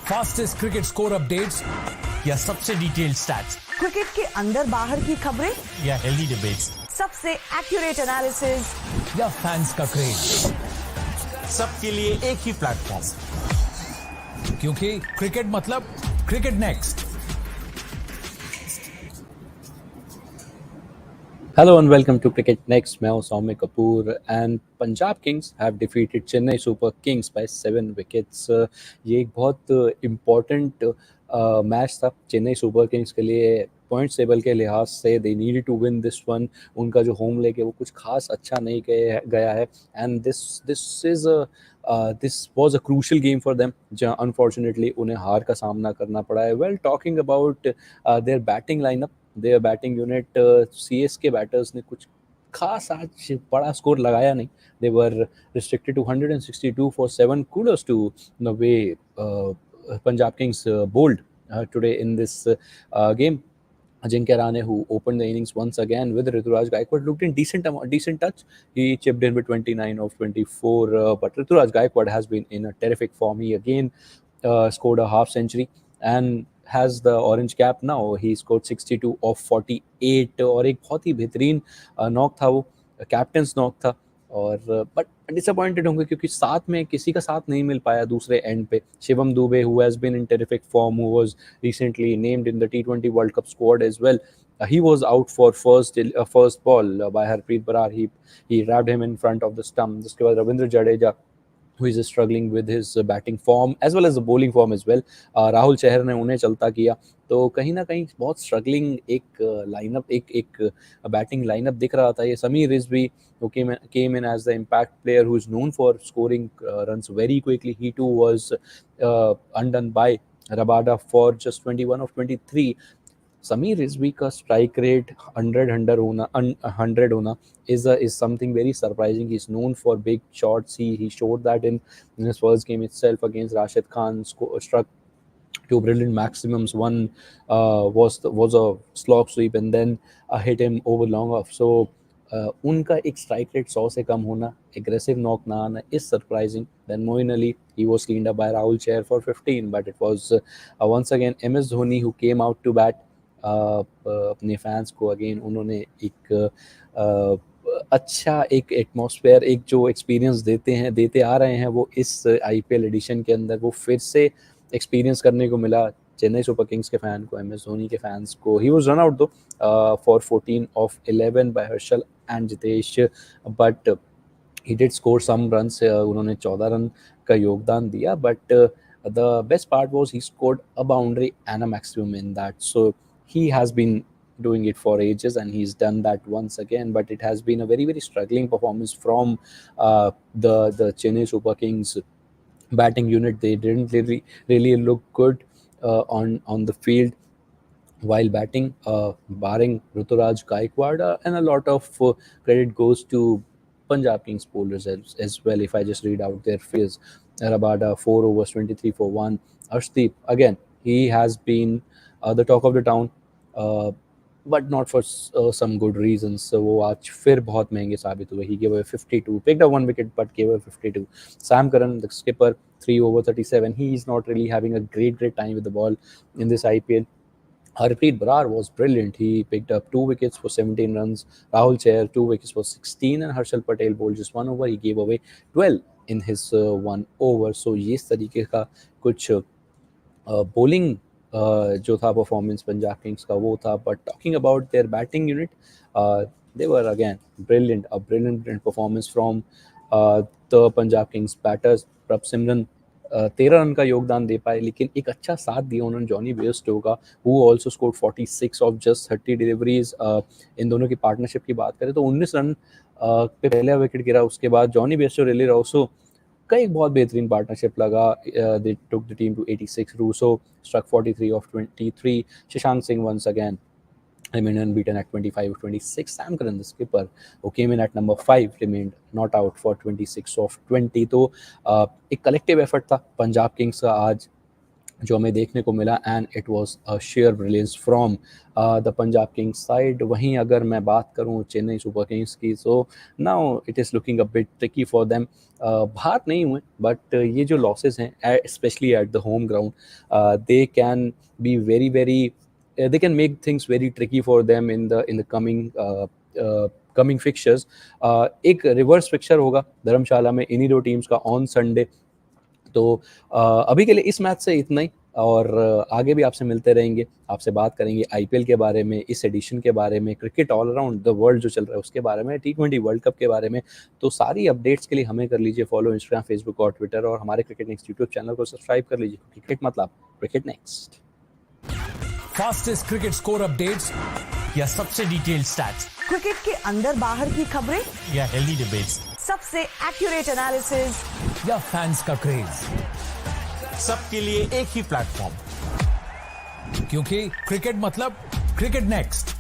Fastest cricket score updates या सबसे detailed stats cricket के अंदर बाहर की खबरें या हेल्दी डिबेट्स, सबसे एक्यूरेट एनालिसिस या फैंस का क्रेज, सबके लिए एक ही प्लेटफॉर्म, क्योंकि क्रिकेट मतलब cricket next. Hello and welcome to Cricket Next. मैं हूं सौम्य Kapoor and Punjab Kings have defeated Chennai Super Kings by 7 wickets. ये एक बहुत important मैच था चेन्नई सुपर किंग्स के लिए। पॉइंट्स टेबल के लिहाज से they needed to win this one. उनका जो होम लेग है वो कुछ खास अच्छा नहीं गया है and this was a crucial game for them, जहां अनफॉर्चुनेटली उन्हें हार का सामना करना पड़ा है। Well, talking about their batting lineup, their batting unit, CSK batters ने कुछ खास आज बड़ा स्कोर लगाया नहीं। They were restricted to 162 for 7. Kudos to the way Punjab Kings bowled today in this game. Ajinkya Rahane, who opened the innings once again with Rituraj Gaikwad, looked in decent touch. He chipped in with 29 of 24, but Rituraj Gaikwad has been in a terrific form. He again scored a half century and has the orange cap now. He scored 62 of 48 और एक बहुत ही बेहतरीन knock था, वो captains knock था। और but disappointed होंगे क्योंकि साथ में किसी का साथ नहीं मिल पाया दूसरे एंड पे। Shivam Dube, who has been in terrific form, who was recently named in the T20 world cup squad as well, he was out for first ball by Harpreet Brar. He wrapped him in front of the stump. जिसके बाद Ravindra Jadeja, who is struggling with his batting form as well as the bowling form as well. Rahul Chahar ने उन्हें चलता किया, तो कहीं ना कहीं बहुत स्ट्रगलिंग एक लाइनअप, एक बैटिंग लाइनअप दिख रहा था। ये Sameer Rizvi, who came in as the impact player, who is known for scoring runs very quickly. He too was undone by Rabada for just 21 of 23. Sameer Rizvi का स्ट्राइक रेट 100 होना is something very surprising. He's known for big shots. He showed that in his first game itself against Rashid Khan. Struck two brilliant maximums. One was a slog sweep and then a hit him over long off. So उनका एक strike rate 100 से कम होना, aggressive knock ना आना is surprising. Then Moeen Ali, he was cleaned up by Rahul Chair for 15, but it was once again MS Dhoni who came out to bat. अपने fans को again उन्होंने एक अच्छा एक एटमॉस्फेयर, एक जो एक्सपीरियंस देते आ रहे हैं, वो इस आईपीएल एडिशन के अंदर वो फिर से एक्सपीरियंस करने को मिला चेन्नई सुपर किंग्स के फैन को, एमएस धोनी के फैंस को। He was run out though for 14 of 11 by Harshal and Jitesh, but he did score some runs. उन्होंने 14 रन का योगदान दिया, but the best part was he scored a boundary and a maximum in that. So he has been doing it for ages and he's done that once again, but it has been a very struggling performance from the Chennai Super Kings batting unit. They didn't really look good on the field while batting, barring Ruturaj Gaikwad, and a lot of credit goes to Punjab Kings bowlers as well. If I just read out their figures, Rabada 4 overs 23 for 1. Arshdeep, again, he has been the talk of the town, but not for some good reasons. So वो आज फिर बहुत महंगे साबित हुए. He gave away 52, picked up 1 wicket but gave away 52. Sam Curran, the skipper, 3 over 37. He is not really having a great time with the ball in this IPL. Harpreet Brar was brilliant. He picked up 2 wickets for 17 runs. Rahul Chair, 2 wickets for 16, and Harshal Patel bowled just 1 over. He gave away 12 in his 1 over. So ये इस तरीके का कुछ bowling जो था performance Punjab Kings का वो था. But talking about their batting unit, they were again brilliant, a brilliant performance from the Punjab Kings batters. प्रभ सिमरन 13 रन का योगदान दे पाए, लेकिन एक अच्छा साथ दिया उन्होंने जॉनी बेयरस्टो का, who also scored 46 of just 30 deliveries. इन दोनों की पार्टनरशिप की बात करें तो 19 रन पे पहला विकेट गिरा, उसके बाद जॉनी बेयरस्टो, रिली रोसो का एक बहुत बेहतरीन पार्टनरशिप लगा. They took the team to 86. Rossouw struck 43 of 23. Shashank Singh once again remained unbeaten at 25 of 26. Sam Curran, the skipper, who came in at number 5, remained not out for 26 of 20. तो एक collective effort था Punjab Kings का आज जो हमें देखने को मिला, and it was a share brilliance from the Punjab Kings side. वहीं अगर मैं बात करूं चेन्नई सुपर किंग्स की, so now it is looking a bit tricky for them. बाहर नहीं हुए, बट ये जो लॉसेस हैं specially at the home ground, they can be very very, they can make things very tricky for them in the coming fixtures। एक reverse fixture होगा धर्मशाला में इन्हीं दो टीम्स का ऑन संडे। तो अभी के लिए इस मैच से इतना ही, और आगे भी आपसे मिलते रहेंगे, आपसे बात करेंगे आईपीएल के बारे में, इस एडिशन के बारे में, cricket all around the world जो चल रहा है उसके बारे में, T20 वर्ल्ड कप के बारे में। तो सारी अपडेट्स के लिए हमें कर लीजिए फॉलो इंस्टाग्राम, फेसबुक और ट्विटर, और हमारे क्रिकेट नेक्स्ट यूट्यूब चैनल को सब्सक्राइब कर लीजिए, क्रिकेट मतलब cricket next. Fastest cricket score updates या सबसे डिटेल्ड स्टैट्स क्रिकेट के अंदर बाहर की खबरें या हेल्दी डिबेट्स सबसे एक्यूरेट एनालिसिस या फैंस का क्रेज, सबके लिए एक ही प्लेटफॉर्म, क्योंकि क्रिकेट मतलब क्रिकेट नेक्स्ट।